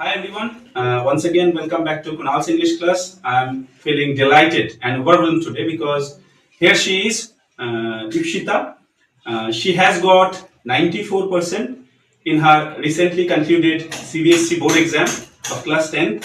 Hi everyone. Once again, welcome back to Kunal's English class. I'm feeling delighted and overwhelmed today because here she is, Dipshita. She has got 94% in her recently concluded CBSE board exam of class 10.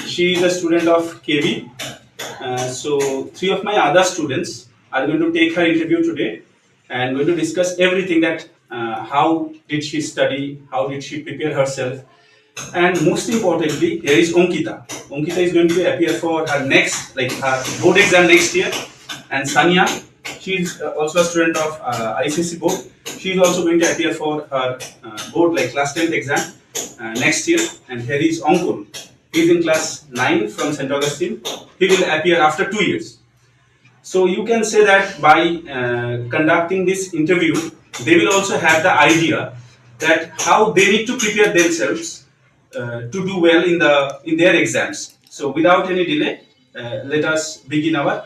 She is a student of KV. So three of my other students are going to take her interview today and going to discuss everything that how did she study, how did she prepare herself, and most importantly, here is Onkita. Onkita is going to appear for her next, like her board exam next year. And Sanya, she is also a student of ICC board. She is also going to appear for her board, like class 10th exam next year. And here is Ankul. He is in class 9 from St. Augustine. He will appear after 2 years. So you can say that by conducting this interview, they will also have the idea that how they need to prepare themselves to do well in their exams. So without any delay, let us begin our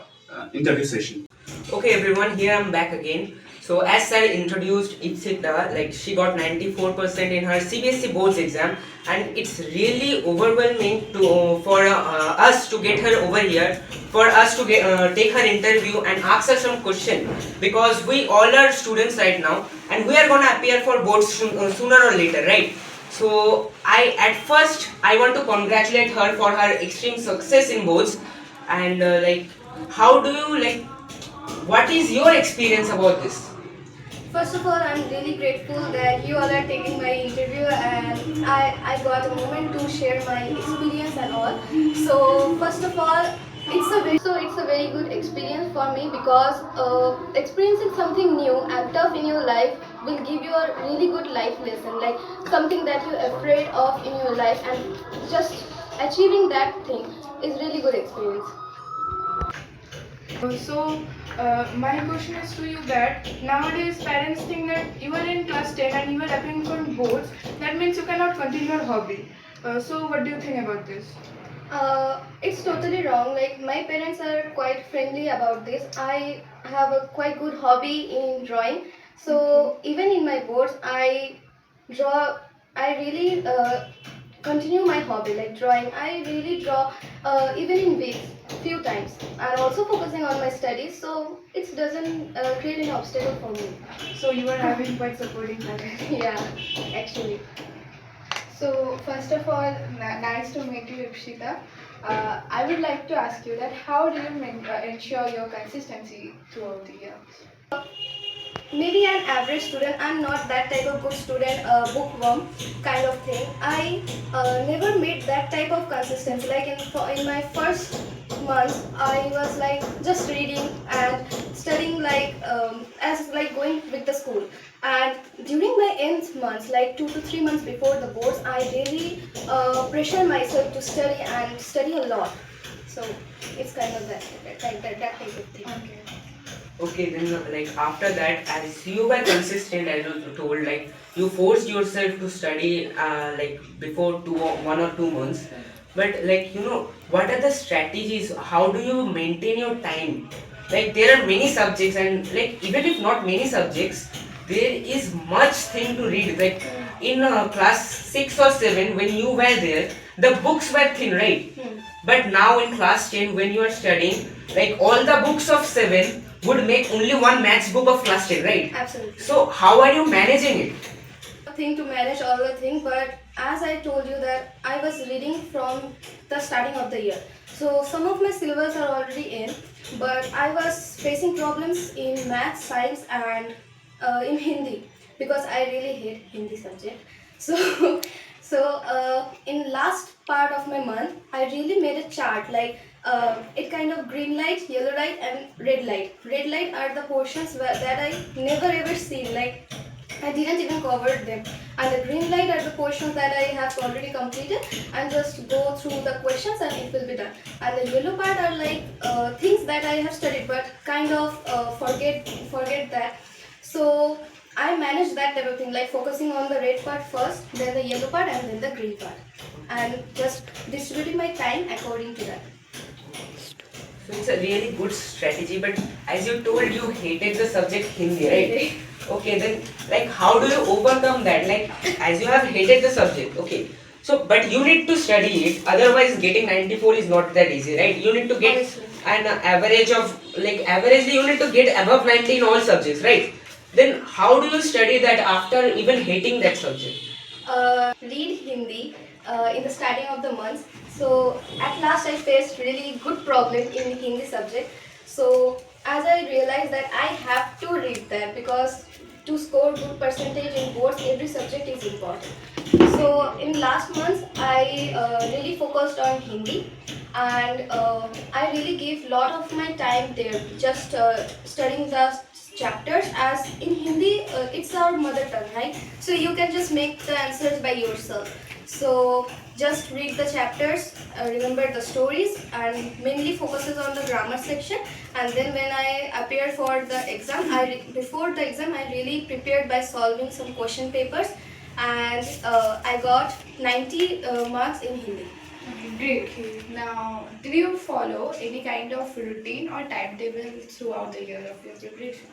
interview session. Okay everyone, here I'm back again. So as I introduced Ipsita, like she got 94% in her CBSE boards exam, and it's really overwhelming to for us to get her over here, for us to take her interview and ask her some question, because we all are students right now and we are gonna appear for boards sooner or later, right? So at first I want to congratulate her for her extreme success in boards, and how do you what is your experience about this? First of all, I'm really grateful that you all are taking my interview and I got a moment to share my experience and all. So first of all, it's a very good experience for me because experiencing something new and tough in your life will give you a really good life lesson, like something that you're afraid of in your life, and just achieving that thing is really good experience. My question is to you that nowadays parents think that you are in class 10 and you are applying for boards. That means you cannot continue your hobby. So what do you think about this? It's totally wrong. Like, my parents are quite friendly about this. I have a quite good hobby in drawing. So even in my boards, I draw. I really continue my hobby like drawing. I really draw even in weeks, few times, and also focusing on my studies. So it doesn't create an obstacle for me. So you are having quite supporting parents. Yeah, actually. So first of all, nice to meet you, Ipshita. I would like to ask you that how do you ensure your consistency throughout the year? Maybe an average student. I'm not that type of good student, bookworm kind of thing. I never made that type of consistency. Like in my first months, I was like just reading and studying like as like going with the school. And during my end months, like 2 to 3 months before the boards, I really pressure myself to study and study a lot. So it's kind of that type of thing. Okay. Okay, then after that, as you were consistent, as you told, you forced yourself to study before 1 or 2 months. But what are the strategies? How do you maintain your time? Like there are many subjects, and like even if not many subjects, there is much thing to read. Like in class 6 or 7, when you were there, the books were thin, right? But now in class 10, when you are studying, like all the books of 7 would make only one maths book of class 10, right? Absolutely. So how are you managing it? Thing to manage all the thing, but as I told you that I was reading from the starting of the year, so some of my syllabus are already in, but I was facing problems in math, science, and in Hindi, because I really hate Hindi subject. So in last part of my month, I really made a chart, like it kind of green light, yellow light, and red light. Red light are the portions that I never ever seen, like I didn't even cover them. And the green light are the portions that I have already completed, and just go through the questions and it will be done. And the yellow part are like things that I have studied but kind of forget that. So I manage that type of thing, like focusing on the red part first, then the yellow part, and then the green part, and just distributing my time according to that. So it's a really good strategy, but as you told, you hated the subject Hindi, right? Okay, then how do you overcome that? Like as you have hated the subject, okay, So, but you need to study it. Otherwise, getting 94 is not that easy, right? You need to get Honestly. an average of like averagely you need to get above 90 in all subjects, right? Then how do you study that after even hating that subject? Read Hindi in the starting of the month. So at last I faced really good problem in Hindi subject. So as I realized that I have to read that because to score good percentage in boards, every subject is important. So in last month I really focused on Hindi and I really gave lot of my time there just studying the chapters as in Hindi it's our mother tongue, right? So you can just make the answers by yourself. So just read the chapters, remember the stories and mainly focuses on the grammar section, and then when I appeared for the exam, before the exam I really prepared by solving some question papers and I got 90 marks in Hindi. Great. Okay. Now, did you follow any kind of routine or timetable throughout the year of your preparation?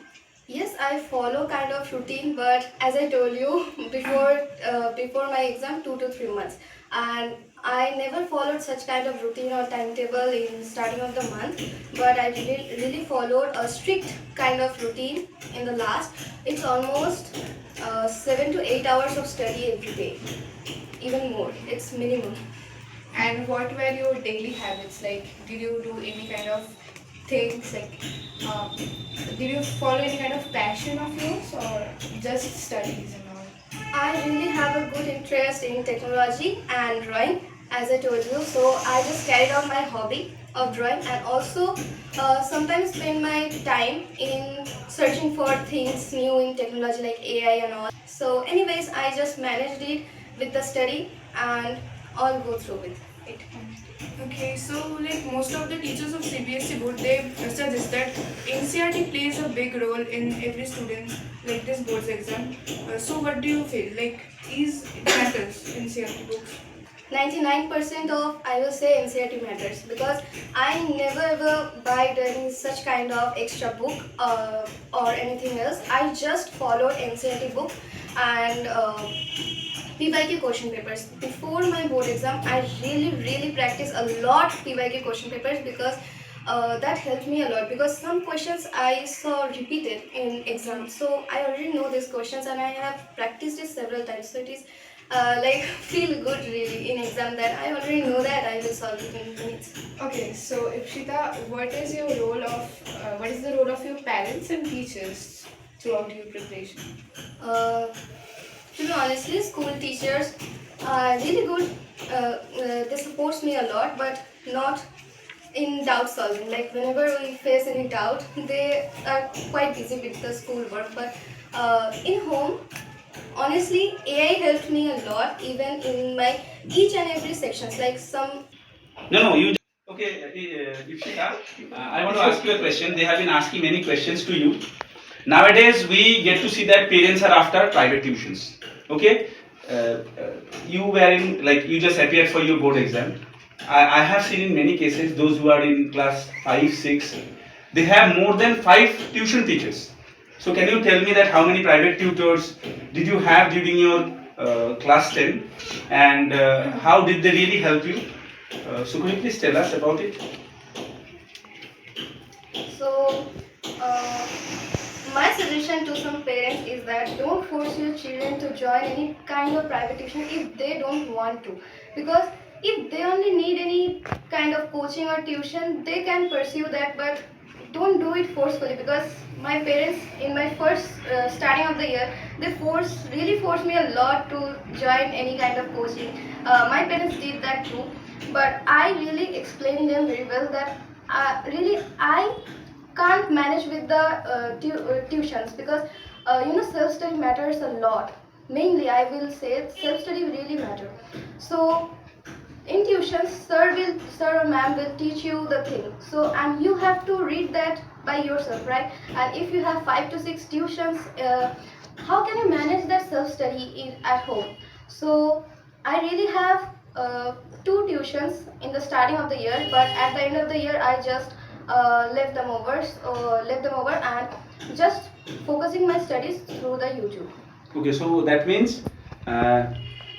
Yes, I follow kind of routine, but as I told you before my exam, 2 to 3 months, and I never followed such kind of routine or timetable in starting of the month. But I really followed a strict kind of routine in the last. It's almost 7 to 8 hours of study every day, even more. It's minimum. And what were your daily habits? Like, did you do any kind of things? Like, did you follow any kind of passion of yours or just studies and all? I really have a good interest in technology and drawing, as I told you. So I just carried on my hobby of drawing and also sometimes spend my time in searching for things new in technology like AI and all. So anyways, I just managed it with the study and I'll go through with it. Okay, so like most of the teachers of CBSE board, they suggest that NCRT plays a big role in every student like this board's exam. So what do you feel? Like, is it matters NCRT books? 99% of I will say NCRT matters because I never ever buy any such kind of extra book or anything else. I just followed NCRT book and PYQ question papers. Before my board exam, I really practice a lot PYQ question papers because that helped me a lot because some questions I saw repeated in exam. So I already know these questions and I have practiced it several times. So it is like feel good really in exam that I already know that I will solve it in minutes. Okay, so Ipshita, what is your role of what is the role of your parents and teachers throughout your preparation? Uh, to be honestly, school teachers are really good. They support me a lot, but not in doubt solving. Like whenever we face any doubt, they are quite busy with the school work. But in home, honestly, AI helped me a lot, even in my each and every sections. Like some. No, you. Okay, Ipshita, I want to ask you a question. They have been asking many questions to you. Nowadays, we get to see that parents are after private tuitions. Okay, you were in like you just appeared for your board exam. I have seen in many cases those who are in class 5, 6, they have more than 5 tuition teachers. So can you tell me that how many private tutors did you have during your class 10 and how did they really help you? So could you please tell us about it? So, my suggestion to some parents is that don't force your children to join any kind of private tuition if they don't want to. Because if they only need any kind of coaching or tuition, they can pursue that, but don't do it forcefully because my parents in my first starting of the year they really forced me a lot to join any kind of coaching. My parents did that too, but I really explained them very well that really I can't manage with the tuitions because self study matters a lot. Mainly I will say self study really matter. So in tuition sir or ma'am will teach you the thing, so and you have to read that by yourself, right? And if you have 5 to 6 tuitions, how can you manage that self study at home? So I really have 2 tuitions in the starting of the year, but at the end of the year I just left them over and just focusing my studies through the YouTube. Okay, so that means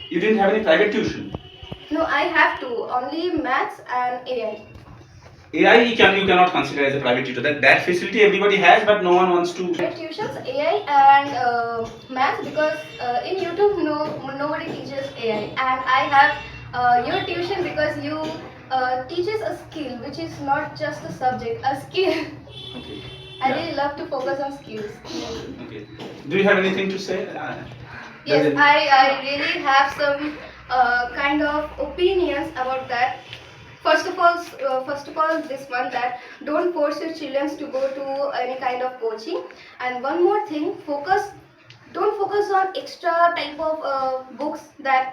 you didn't have any private tuition. No, I have to. Only maths and AI. AI you cannot consider as a private tutor. That facility everybody has, but no one wants to. Private tuitions, AI and maths, because in YouTube nobody teaches AI, and I have your tuition because you teaches a skill which is not just a subject, a skill. Okay. I Yeah. really love to focus on skills. Okay. Do you have anything to say? Yes, does it- I really have some kind of opinions about that. First of all, this one, that don't force your children to go to any kind of coaching. And one more thing, don't focus on extra type of books that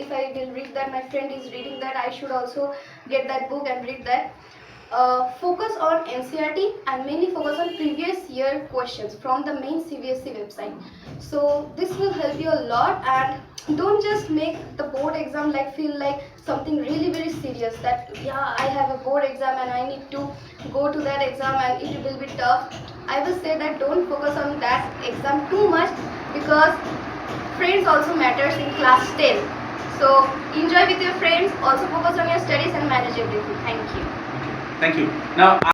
if I will read that, my friend is reading that, I should also get that book and read that. Focus on NCRT and mainly focus on previous year questions from the main CBSE website. So this will help you a lot, and don't just make the board exam like feel like something really very serious, that yeah, I have a board exam and I need to go to that exam and it will be tough. I will say that don't focus on that exam too much, because friends also matters in class 10. So enjoy with your friends, also focus on your studies and manage everything. Thank you. Thank you. Now.